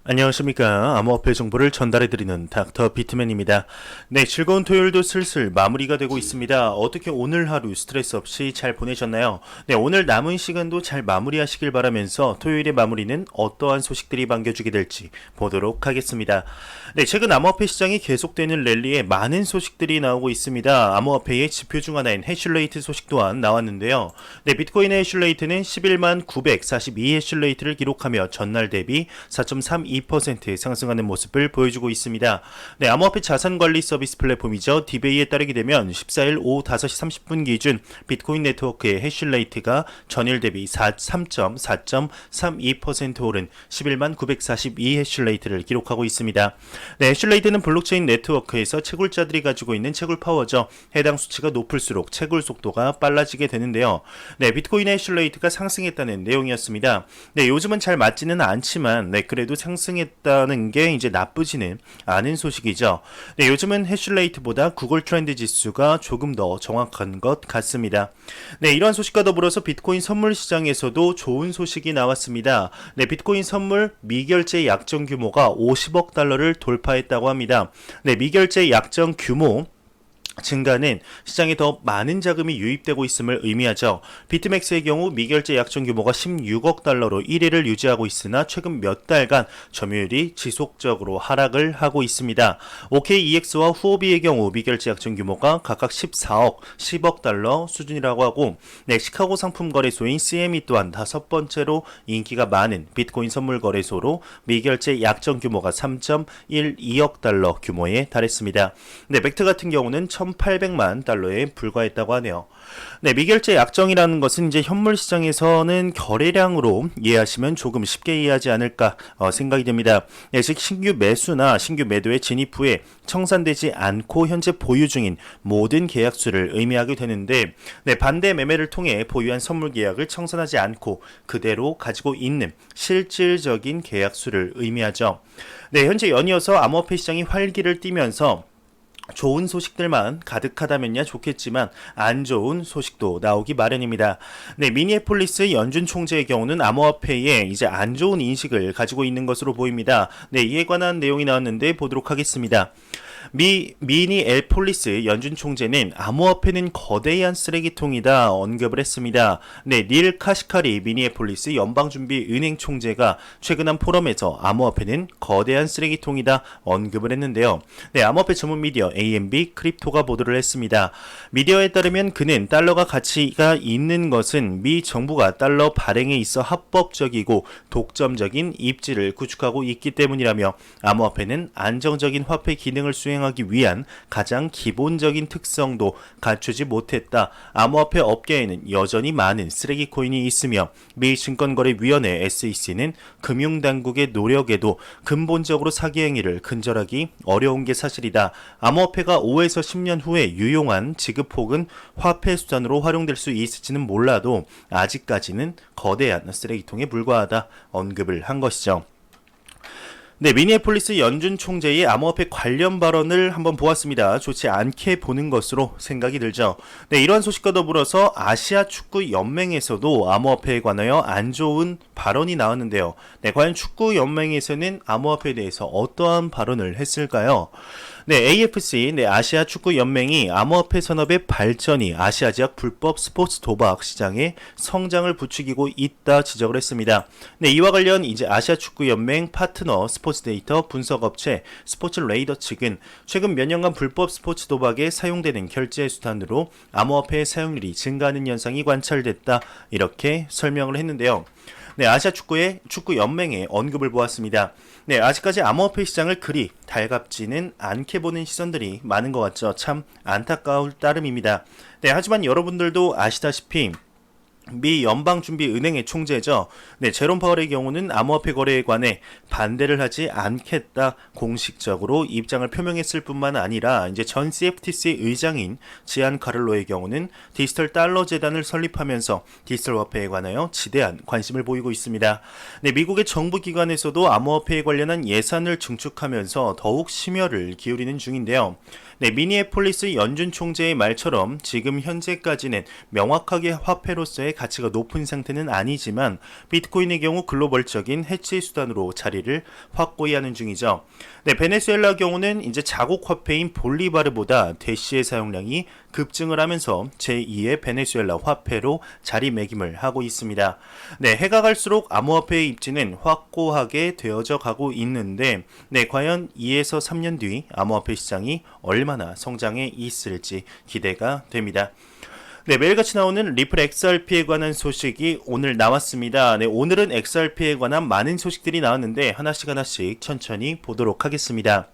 안녕하십니까. 암호화폐 정보를 전달해드리는 닥터 비트맨입니다. 네, 즐거운 토요일도 슬슬 마무리가 되고 있습니다. 어떻게 오늘 하루 스트레스 없이 잘 보내셨나요? 네, 오늘 남은 시간도 잘 마무리하시길 바라면서 토요일의 마무리는 어떠한 소식들이 반겨주게 될지 보도록 하겠습니다. 네, 최근 암호화폐 시장이 계속되는 랠리에 많은 소식들이 나오고 있습니다. 암호화폐의 지표 중 하나인 해슐레이트 소식 또한 나왔는데요. 네, 비트코인의 해슐레이트는 11만 942 해슐레이트를 기록하며 전날 대비 4.32% 상승하는 모습을 보여주고 있습니다. 네, 암호화폐 자산관리 서비스 플랫폼이죠. 디베이에 따르게 되면 14일 오후 5시 30분 기준 비트코인 네트워크의 해슐레이트가 전일 대비 3.32% 오른 11만 942 해슐레이트를 기록하고 있습니다. 네, 해슐레이트는 블록체인 네트워크에서 채굴자들이 가지고 있는 채굴 파워죠. 해당 수치가 높을수록 채굴 속도가 빨라지게 되는데요. 네, 비트코인의 해슐레이트가 상승했다는 내용이었습니다. 네, 요즘은 잘 맞지는 않지만 그래도 상승했다는 게 이제 나쁘지는 않은 소식이죠. 네, 요즘은 해슐레이트보다 구글 트렌드 지수가 조금 더 정확한 것 같습니다. 네, 이러한 소식과 더불어서 비트코인 선물 시장에서도 좋은 소식이 나왔습니다. 네, 비트코인 선물 미결제 약정 규모가 50억 달러를 돌파했다고 합니다. 네, 미결제 약정 규모 증가는 시장에 더 많은 자금이 유입되고 있음을 의미하죠. 비트맥스의 경우 미결제 약정 규모가 16억 달러로 1위를 유지하고 있으나 최근 몇 달간 점유율이 지속적으로 하락을 하고 있습니다. OKEX와 후오비의 경우 미결제 약정 규모가 각각 14억, 10억 달러 수준이라고 하고 시카고 상품 거래소인 CME 또한 다섯 번째로 인기가 많은 비트코인 선물 거래소로 미결제 약정 규모가 3.12억 달러 규모에 달했습니다. 벡트 같은 경우는 1,800만 달러에 불과했다고 하네요. 네, 미결제 약정이라는 것은 이제 현물 시장에서는 거래량으로 이해하시면 조금 쉽게 이해하지 않을까 생각이 됩니다. 네, 즉 신규 매수나 신규 매도에 진입 후에 청산되지 않고 현재 보유 중인 모든 계약수를 의미하게 되는데 반대 매매를 통해 보유한 선물 계약을 청산하지 않고 그대로 가지고 있는 실질적인 계약수를 의미하죠. 네, 현재 연이어서 암호화폐 시장이 활기를 띠면서 좋은 소식들만 가득하다면야 좋겠지만 안 좋은 소식도 나오기 마련입니다. 네, 미니애폴리스 연준 총재의 경우는 암호화폐에 이제 안 좋은 인식을 가지고 있는 것으로 보입니다. 네, 이에 관한 내용이 나왔는데 보도록 하겠습니다. 미니애폴리스 연준 총재는 암호화폐는 거대한 쓰레기통이다 언급을 했습니다. 네, 닐 카시카리 미니애폴리스 연방준비은행 총재가 최근 한 포럼에서 암호화폐는 거대한 쓰레기통이다 언급을 했는데요. 네, 암호화폐 전문 미디어 AMB 크립토가 보도를 했습니다. 미디어에 따르면 그는 달러가 가치가 있는 것은 미 정부가 달러 발행에 있어 합법적이고 독점적인 입지를 구축하고 있기 때문이라며 암호화폐는 안정적인 화폐 기능을 수행하기 위한 가장 기본적인 특성도 갖추지 못했다. 암호화폐 업계에는 여전히 많은 쓰레기 코인이 있으며 미 증권거래위원회 SEC는 금융당국의 노력에도 근본적으로 사기 행위를 근절하기 어려운 게 사실이다. 암호화폐가 5에서 10년 후에 유용한 지급 혹은 화폐 수단으로 활용될 수 있을지는 몰라도 아직까지는 거대한 쓰레기통에 불과하다 언급을 한 것이죠. 네, 미니애폴리스 연준 총재의 암호화폐 관련 발언을 한번 보았습니다. 좋지 않게 보는 것으로 생각이 들죠. 네, 이러한 소식과 더불어서 아시아 축구 연맹에서도 암호화폐에 관하여 안 좋은 발언이 나왔는데요. 네, 과연 축구 연맹에서는 암호화폐에 대해서 어떠한 발언을 했을까요? 네, AFC, 아시아 축구 연맹이 암호화폐 산업의 발전이 아시아 지역 불법 스포츠 도박 시장의 성장을 부추기고 있다 지적을 했습니다. 네, 이와 관련 이제 아시아 축구 연맹 파트너 스포츠 데이터 분석 업체 스포츠 레이더 측은 최근 몇 년간 불법 스포츠 도박에 사용되는 결제 수단으로 암호화폐의 사용률이 증가하는 현상이 관찰됐다 이렇게 설명을 했는데요. 네, 아시아 축구 연맹의 언급을 보았습니다. 네, 아직까지 암호화폐 시장을 그리 달갑지는 않게 보는 시선들이 많은 것 같죠. 참 안타까울 따름입니다. 네, 하지만 여러분들도 아시다시피 미 연방준비은행의 총재죠. 네, 제롬 파월의 경우는 암호화폐 거래에 관해 반대를 하지 않겠다 공식적으로 입장을 표명했을 뿐만 아니라 이제 전 CFTC 의장인 지안 카를로의 경우는 디지털 달러 재단을 설립하면서 디지털 화폐에 관하여 지대한 관심을 보이고 있습니다. 네, 미국의 정부 기관에서도 암호화폐에 관련한 예산을 증축하면서 더욱 심혈을 기울이는 중인데요. 네, 미니애폴리스 연준 총재의 말처럼 지금 현재까지는 명확하게 화폐로서의 가치가 높은 상태는 아니지만 비트코인의 경우 글로벌적인 해치 수단으로 자리를 확고히 하는 중이죠. 네, 베네수엘라 경우는 이제 자국 화폐인 볼리바르보다 대시의 사용량이 급증을 하면서 제2의 베네수엘라 화폐로 자리매김을 하고 있습니다. 네, 해가 갈수록 암호화폐의 입지는 확고하게 되어져 가고 있는데, 네, 과연 2에서 3년 뒤 암호화폐 시장이 얼마나 성장해 있을지 기대가 됩니다. 네, 매일같이 나오는 리플 XRP에 관한 소식이 오늘 나왔습니다. 네, 오늘은 XRP에 관한 많은 소식들이 나왔는데 하나씩 천천히 보도록 하겠습니다.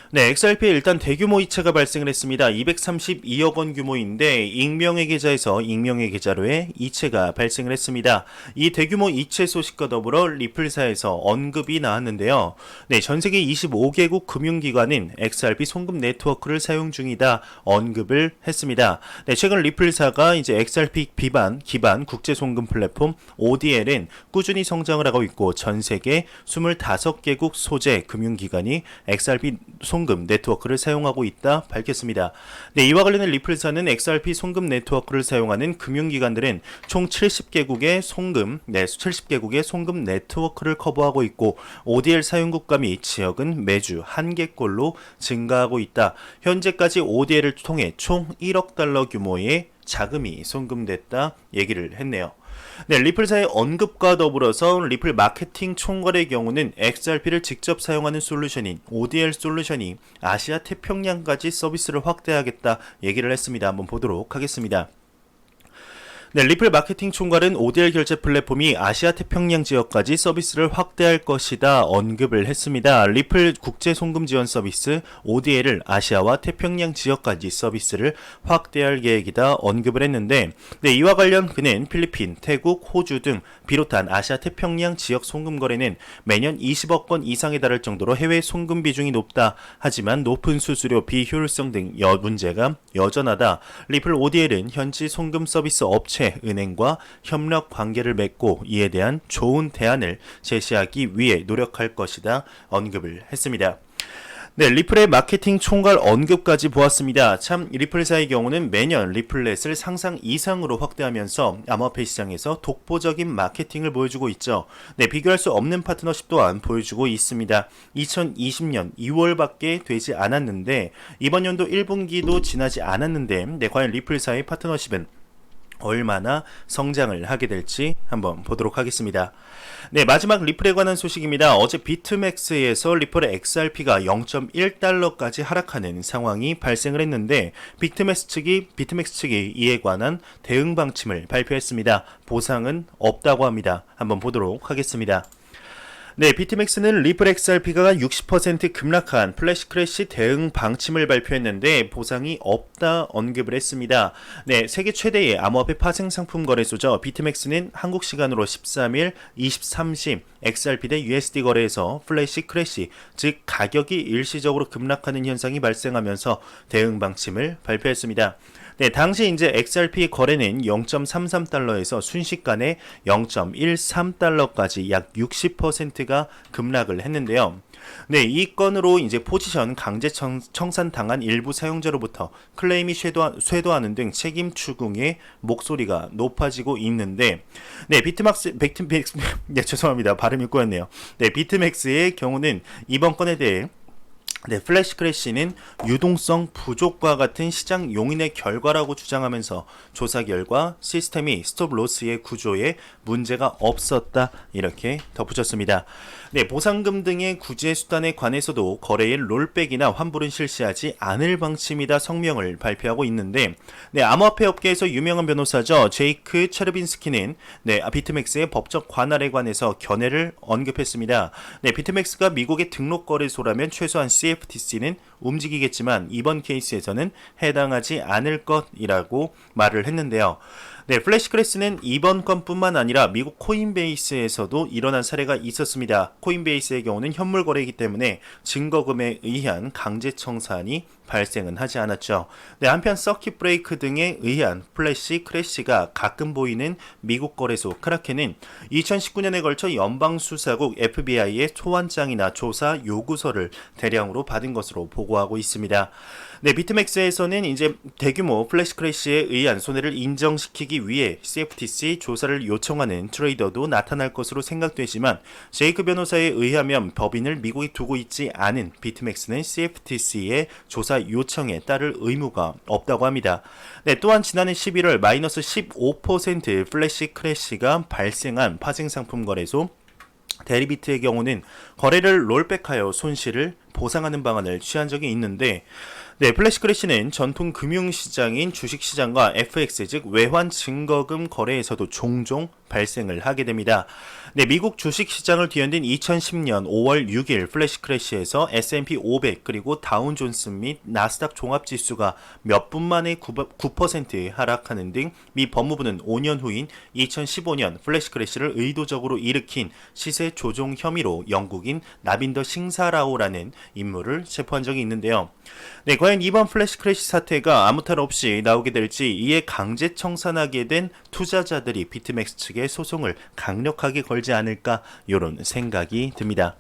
네, XRP에 일단 대규모 이체가 발생을 했습니다. 232억 원 규모인데 익명의 계좌에서 익명의 계좌로의 이체가 발생을 했습니다. 이 대규모 이체 소식과 더불어 리플사에서 언급이 나왔는데요. 네, 전 세계 25개국 금융기관은 XRP 송금 네트워크를 사용 중이다 언급을 했습니다. 네, 최근 리플사가 이제 XRP 기반 국제 송금 플랫폼 ODL은 꾸준히 성장을 하고 있고 전 세계 25개국 소재 금융기관이 XRP 송금 네트워크를 사용하고 있다 밝혔습니다. 네, 이와 관련해 리플사는 XRP 송금 네트워크를 사용하는 금융기관들은 총 70개국의 송금 네트워크를 커버하고 있고 ODL 사용국가 및 지역은 매주 1개꼴로 증가하고 있다. 현재까지 ODL을 통해 총 1억 달러 규모의 자금이 송금됐다 얘기를 했네요. 네, 리플사의 언급과 더불어서 리플 마케팅 총괄의 경우는 XRP를 직접 사용하는 솔루션인 ODL 솔루션이 아시아 태평양까지 서비스를 확대하겠다 얘기를 했습니다. 한번 보도록 하겠습니다. 네, 리플 마케팅 총괄은 ODL 결제 플랫폼이 아시아 태평양 지역까지 서비스를 확대할 것이다 언급을 했습니다. 리플 국제 송금 지원 서비스 ODL을 아시아와 태평양 지역까지 서비스를 확대할 계획이다 언급을 했는데, 네, 이와 관련 그는 필리핀, 태국, 호주 등 비롯한 아시아 태평양 지역 송금 거래는 매년 20억 건 이상에 달할 정도로 해외 송금 비중이 높다. 하지만 높은 수수료, 비효율성 등 문제가 여전하다. 리플 ODL은 현지 송금 서비스 업체 은행과 협력 관계를 맺고 이에 대한 좋은 대안을 제시하기 위해 노력할 것이다 언급을 했습니다. 네, 리플의 마케팅 총괄 언급까지 보았습니다. 참 리플사의 경우는 매년 리플렛을 상상 이상으로 확대하면서 암호화폐 시장에서 독보적인 마케팅을 보여주고 있죠. 네, 비교할 수 없는 파트너십 또한 보여주고 있습니다. 2020년 2월밖에 되지 않았는데 이번 연도 1분기도 지나지 않았는데, 네, 과연 리플사의 파트너십은 얼마나 성장을 하게 될지 한번 보도록 하겠습니다. 네, 마지막 리플에 관한 소식입니다. 어제 비트맥스에서 리플의 XRP가 0.1달러까지 하락하는 상황이 발생을 했는데 비트맥스 측이 이에 관한 대응 방침을 발표했습니다. 보상은 없다고 합니다. 한번 보도록 하겠습니다. 네, 비트맥스는 리플 XRP가 60% 급락한 플래시 크래시 대응 방침을 발표했는데 보상이 없다 언급을 했습니다. 네, 세계 최대의 암호화폐 파생 상품 거래소죠. 비트맥스는 한국 시간으로 13일 23시 XRP 대 USD 거래에서 플래시 크래시, 즉 가격이 일시적으로 급락하는 현상이 발생하면서 대응 방침을 발표했습니다. 네, 당시 이제 XRP 거래는 0.33달러에서 순식간에 0.13달러까지 약 60%가 급락을 했는데요. 네, 이 건으로 이제 포지션 강제 청산 당한 일부 사용자로부터 클레임이 쇄도하는 등 책임 추궁의 목소리가 높아지고 있는데, 네, 네, 죄송합니다. 발음이 꼬였네요. 네, 비트맥스의 경우는 이번 건에 대해 네, 플래시 크래시는 유동성 부족과 같은 시장 용인의 결과라고 주장하면서 조사 결과 시스템이 스톱로스의 구조에 문제가 없었다 이렇게 덧붙였습니다. 네, 보상금 등의 구제 수단에 관해서도 거래일 롤백이나 환불은 실시하지 않을 방침이다 성명을 발표하고 있는데, 네, 암호화폐 업계에서 유명한 변호사죠. 제이크 체르빈스키는 네, 비트맥스의 법적 관할에 관해서 견해를 언급했습니다. 네, 비트맥스가 미국의 등록 거래소라면 최소한 CFTC는 움직이겠지만 이번 케이스에서는 해당하지 않을 것이라고 말을 했는데요. 네, 플래시 크래시는 이번 건뿐만 아니라 미국 코인베이스에서도 일어난 사례가 있었습니다. 코인베이스의 경우는 현물 거래이기 때문에 증거금에 의한 강제 청산이 발생은 하지 않았죠. 네, 한편 서킷 브레이크 등에 의한 플래시 크래시가 가끔 보이는 미국 거래소 크라켄은 2019년에 걸쳐 연방수사국 FBI의 소환장이나 조사 요구서를 대량으로 받은 것으로 보고하고 있습니다. 네, 비트맥스에서는 이제 대규모 플래시 크래시에 의한 손해를 인정시키기 위해 CFTC 조사를 요청하는 트레이더도 나타날 것으로 생각되지만 제이크 변호사에 의하면 법인을 미국에 두고 있지 않은 비트맥스는 CFTC의 조사 요청에 따를 의무가 없다고 합니다. 네, 또한 지난해 11월 마이너스 15% 플래시 크래시가 발생한 파생상품 거래소 데리비트의 경우는 거래를 롤백하여 손실을 보상하는 방안을 취한 적이 있는데 네, 플래시 크래시는 전통 금융시장인 주식시장과 FX 즉 외환 증거금 거래에서도 종종 발생을 하게 됩니다. 네, 미국 주식시장을 뒤흔든 2010년 5월 6일 플래시 크래시에서 S&P 500 그리고 다운존스 및 나스닥 종합지수가 몇 분 만에 9% 하락하는 등 미 법무부는 5년 후인 2015년 플래시 크래시를 의도적으로 일으킨 시세 조종 혐의로 영국인 나빈더 싱사라오라는 인물을 체포한 적이 있는데요. 네, 과연 이번 플래시 크래시 사태가 아무 탈 없이 나오게 될지 이에 강제 청산하게 된 투자자들이 비트맥스 측에 소송을 강력하게 걸지 않을까 이런 생각이 듭니다.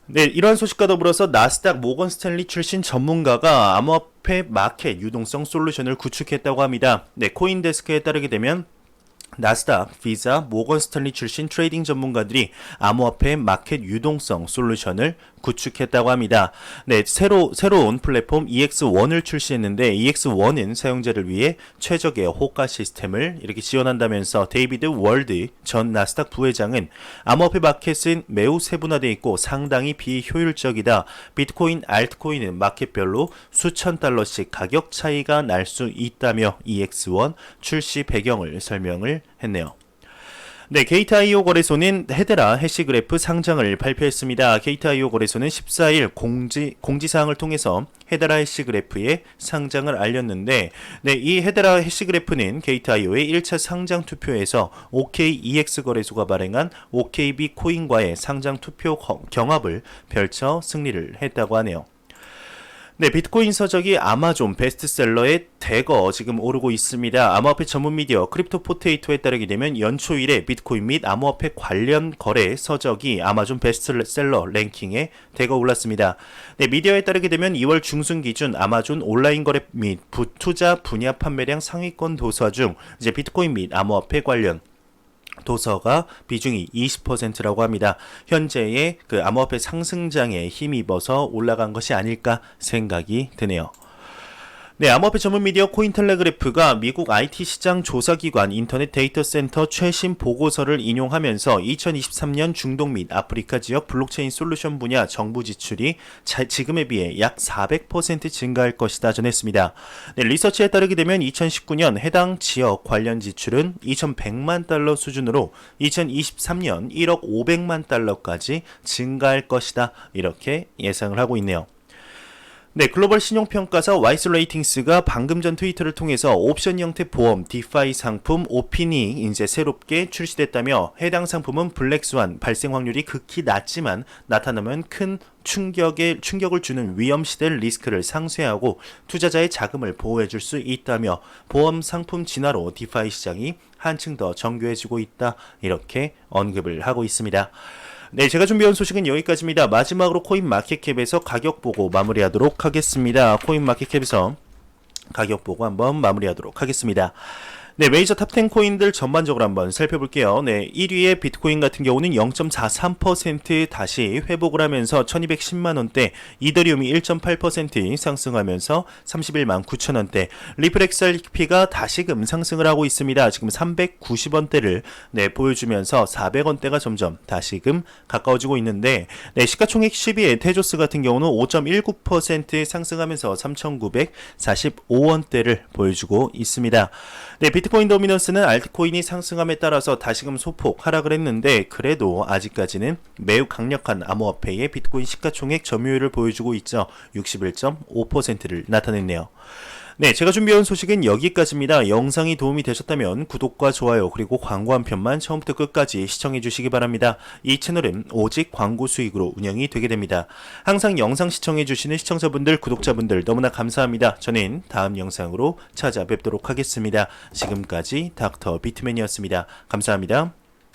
네, 이러한 소식과 더불어서 나스닥 모건 스탠리 출신 전문가가 암호화폐 마켓 유동성 솔루션을 구축했다고 합니다. 네, 코인데스크에 따르게 되면 나스닥, 비자, 모건 스탠리 출신 트레이딩 전문가들이 암호화폐 마켓 유동성 솔루션을 구축했다고 합니다. 네, 새로운 플랫폼 EX1을 출시했는데 EX1은 사용자를 위해 최적의 호가 시스템을 이렇게 지원한다면서 데이비드 월드 전 나스닥 부회장은 암호화폐 마켓은 매우 세분화되어 있고 상당히 비효율적이다. 비트코인, 알트코인은 마켓별로 수천 달러씩 가격 차이가 날 수 있다며 EX1 출시 배경을 설명을 했네요. 네, 게이트.io 거래소는 헤데라 해시그래프 상장을 발표했습니다. 게이트.io 거래소는 14일 공지사항을 통해서 헤데라 해시그래프의 상장을 알렸는데 네, 이 헤데라 해시그래프는 게이트.io의 1차 상장 투표에서 OKEX 거래소가 발행한 OKB 코인과의 상장 투표 경합을 펼쳐 승리를 했다고 하네요. 네, 비트코인 서적이 아마존 베스트셀러에 대거 지금 오르고 있습니다. 암호화폐 전문 미디어 크립토 포테이토에 따르게 되면 연초 이래 비트코인 및 암호화폐 관련 거래 서적이 아마존 베스트셀러 랭킹에 대거 올랐습니다. 네, 미디어에 따르게 되면 2월 중순 기준 아마존 온라인 거래 및 투자 분야 판매량 상위권 도서 중 이제 비트코인 및 암호화폐 관련 도서가 비중이 20%라고 합니다. 현재의 그 암호화폐 상승장에 힘입어서 올라간 것이 아닐까 생각이 드네요. 네, 암호화폐 전문 미디어 코인텔레그래프가 미국 IT 시장 조사기관 인터넷 데이터 센터 최신 보고서를 인용하면서 2023년 중동 및 아프리카 지역 블록체인 솔루션 분야 정부 지출이 지금에 비해 약 400% 증가할 것이다 전했습니다. 네, 리서치에 따르게 되면 2019년 해당 지역 관련 지출은 2,100만 달러 수준으로 2023년 1억 500만 달러까지 증가할 것이다 이렇게 예상을 하고 있네요. 네, 글로벌 신용평가사 와이스 레이팅스가 방금 전 트위터를 통해서 옵션 형태 보험 디파이 상품 오핀이 이제 새롭게 출시됐다며 해당 상품은 블랙스완 발생 확률이 극히 낮지만 나타나면 큰 충격을 주는 위험시될 리스크를 상쇄하고 투자자의 자금을 보호해줄 수 있다며 보험 상품 진화로 디파이 시장이 한층 더 정교해지고 있다 이렇게 언급을 하고 있습니다. 네, 제가 준비한 소식은 여기까지입니다. 마지막으로 코인마켓캡에서 가격 보고 마무리하도록 하겠습니다. 코인마켓캡에서 가격 보고 한번 마무리하도록 하겠습니다. 네, 메이저 탑10 코인들 전반적으로 한번 살펴볼게요. 네, 1위의 비트코인 같은 경우는 0.43% 다시 회복을 하면서 1210만원대, 이더리움이 1.8% 상승하면서 31만 9천원대, 리플 XRP가 다시금 상승을 하고 있습니다. 지금 390원대를 네, 보여주면서 400원대가 점점 다시금 가까워지고 있는데 네, 시가총액 10위의 테조스 같은 경우는 5.19% 상승하면서 3,945원대를 보여주고 있습니다. 네, 비트코인 도미넌스는 알트코인이 상승함에 따라서 다시금 소폭 하락을 했는데 그래도 아직까지는 매우 강력한 암호화폐의 비트코인 시가총액 점유율을 보여주고 있죠. 61.5%를 나타냈네요. 네, 제가 준비해온 소식은 여기까지입니다. 영상이 도움이 되셨다면 구독과 좋아요 그리고 광고 한 편만 처음부터 끝까지 시청해 주시기 바랍니다. 이 채널은 오직 광고 수익으로 운영이 되게 됩니다. 항상 영상 시청해 주시는 시청자분들, 구독자분들 너무나 감사합니다. 저는 다음 영상으로 찾아뵙도록 하겠습니다. 지금까지 닥터 비트맨이었습니다. 감사합니다.